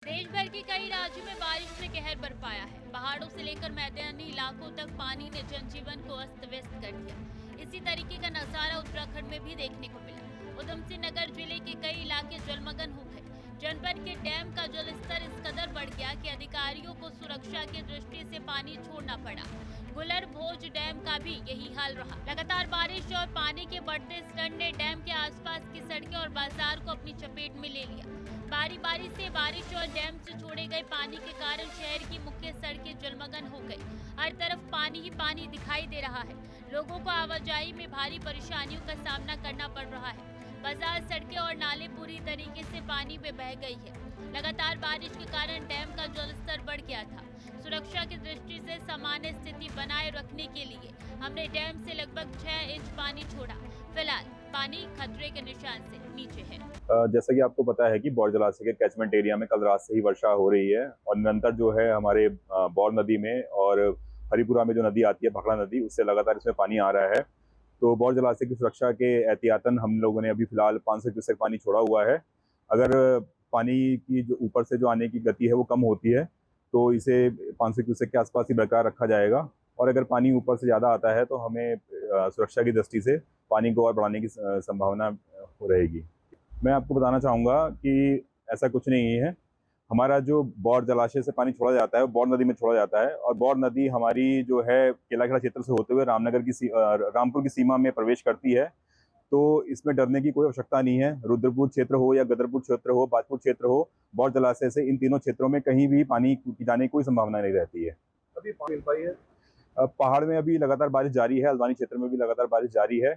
देश भर के कई राज्यों में बारिश ने कहर बरपाया है। पहाड़ों से लेकर मैदानी इलाकों तक पानी ने जनजीवन को अस्त व्यस्त कर दिया। इसी तरीके का नजारा उत्तराखंड में भी देखने को मिला। उधम सिंह नगर जिले के कई इलाके जलमग्न हो गए। जनपद के डैम का जल स्तर इस कदर बढ़ गया कि अधिकारियों को सुरक्षा की दृष्टि से पानी छोड़ना पड़ा। गुलर भोज डैम का भी यही हाल रहा। लगातार बारिश और पानी के बढ़ते स्तर ने डैम के आसपास की सड़कें और बाजार को अपनी चपेट में ले लिया। बारी बारी से बारिश और डैम से छोड़े गए पानी के कारण शहर की मुख्य सड़कें जलमग्न हो गई। हर तरफ पानी ही पानी दिखाई दे रहा है। लोगों को आवाजाही में भारी परेशानियों का सामना करना पड़ रहा है। बाजार, सड़कें और नाले पूरी तरीके से पानी में बह गई है। लगातार बारिश के कारण डैम का जलस्तर बढ़ गया था। सुरक्षा की दृष्टि से सामान्य स्थिति बनाए रखने के लिए हमने डैम से लगभग 6 इंच पानी छोड़ा। फिलहाल पानी खतरे के निशान से नीचे है। जैसा कि आपको पता है कि बौर जलाशय के कैचमेंट एरिया में कल रात से ही वर्षा हो रही है और निरंतर जो है हमारे बौर नदी में और हरिपुरा में जो नदी आती है भखड़ा नदी, उससे लगातार इसमें पानी आ रहा है। तो बौर जलाशय की सुरक्षा के एहतियातन हम लोगों ने अभी फिलहाल 500 क्यूसेक पानी छोड़ा हुआ है। अगर पानी की जो ऊपर से जो आने की गति है वो कम होती है तो इसे 500 क्यूसेक के आसपास ही बरकरार रखा जाएगा। और अगर पानी ऊपर से ज़्यादा आता है तो हमें सुरक्षा की दृष्टि से पानी को और बढ़ाने की संभावना रहेगी। मैं आपको बताना चाहूँगा कि ऐसा कुछ नहीं है। हमारा जो बौर जलाशय से पानी छोड़ा जाता है वो बौर नदी में छोड़ा जाता है और बौर नदी हमारी जो है केलाखेड़ा क्षेत्र से होते हुए रामपुर की सीमा में प्रवेश करती है। तो इसमें डरने की कोई आवश्यकता नहीं है। रुद्रपुर क्षेत्र हो या गदरपुर क्षेत्र हो, बाजपुर क्षेत्र हो, बौर जलाशय से इन तीनों क्षेत्रों में कहीं भी पानी की जाने की कोई संभावना नहीं रहती है। अभी पानी मिल पाई है? पहाड़ में अभी लगातार बारिश जारी है, हल्द्वानी क्षेत्र में भी लगातार बारिश जारी है।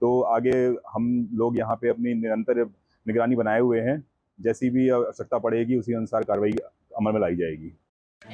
तो आगे हम लोग यहाँ पे अपनी निरंतर निगरानी बनाए हुए हैं। जैसी भी आवश्यकता पड़ेगी उसी अनुसार कार्रवाई अमल में लाई जाएगी।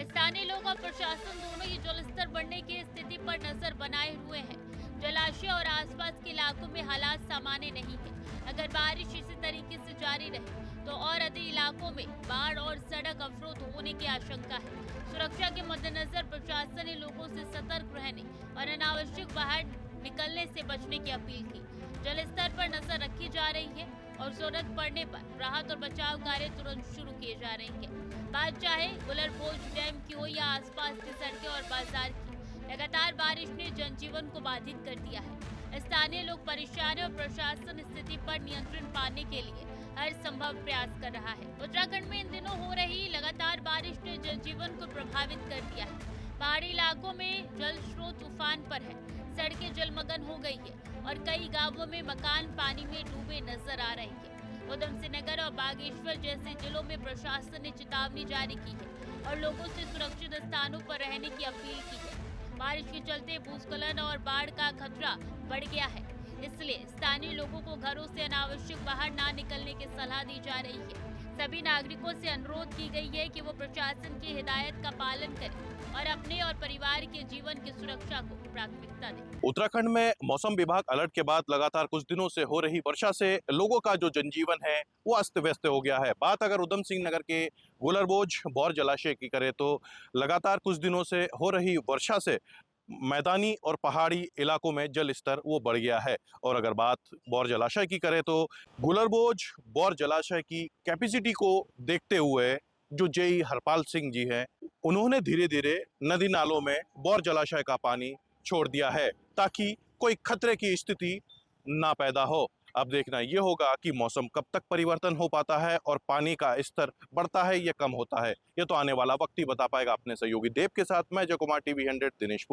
स्थानीय लोग और प्रशासन दोनों ही जलस्तर बढ़ने की स्थिति पर नजर बनाए हुए हैं। जलाशय और आसपास के इलाकों में हालात सामान्य नहीं है। अगर बारिश इसी तरीके से जारी रहे तो और अधिक इलाकों में बाढ़ और सड़क अवरोध होने की आशंका है। सुरक्षा के मद्देनजर प्रशासन ने लोगों से सतर्क रहने और अनावश्यक बाहर निकलने से बचने की अपील की। जलस्तर पर नजर रखी जा रही है और जरूरत पड़ने पर राहत और बचाव कार्य तुरंत शुरू किए जा रहे हैं। बात चाहे गुलर भोज डैम की हो या आसपास की सड़कें और बाजार की, लगातार बारिश ने जनजीवन को बाधित कर दिया है। स्थानीय लोग परेशान है और प्रशासन स्थिति पर नियंत्रण पाने के लिए हर संभव प्रयास कर रहा है। उत्तराखंड में इन दिनों हो रही लगातार बारिश ने जनजीवन को प्रभावित कर दिया है। पहाड़ी इलाकों में जल स्रोत उफान पर है, सड़कें जलमग्न हो गई है और कई गांवों में मकान पानी में डूबे नजर आ रहे हैं। उधम सिंह नगर और बागेश्वर जैसे जिलों में प्रशासन ने चेतावनी जारी की है और लोगों से सुरक्षित स्थानों पर रहने की अपील की है। बारिश के चलते भूस्खलन और बाढ़ का खतरा बढ़ गया है, इसलिए स्थानीय लोगों को घरों से अनावश्यक बाहर ना निकलने की सलाह दी जा रही है। सभी नागरिकों से अनुरोध की गई है कि वो प्रशासन की हिदायत का पालन करें और अपने और परिवार के जीवन की सुरक्षा को प्राथमिकता दें। उत्तराखंड में मौसम विभाग अलर्ट के बाद लगातार कुछ दिनों से हो रही वर्षा से लोगों का जो जनजीवन है वो अस्त व्यस्त हो गया है। बात अगर उधम सिंह नगर के गुलरबोझ बौर जलाशय की करें तो लगातार कुछ दिनों से हो रही वर्षा से मैदानी और पहाड़ी इलाकों में जल स्तर वो बढ़ गया है। और अगर बात बौर जलाशय की करें तो गुलरबोझ बौर जलाशय की कैपेसिटी को देखते हुए जो जेई हरपाल सिंह जी हैं, उन्होंने धीरे धीरे नदी नालों में बौर जलाशय का पानी छोड़ दिया है ताकि कोई खतरे की स्थिति ना पैदा हो। अब देखना ये होगा कि मौसम कब तक परिवर्तन हो पाता है और पानी का स्तर बढ़ता है या कम होता है। ये तो आने वाला वक्त ही बता पाएगा। अपने सहयोगी देव के साथ मैं जय कुमार, टीवी 100 दिनेशपुर।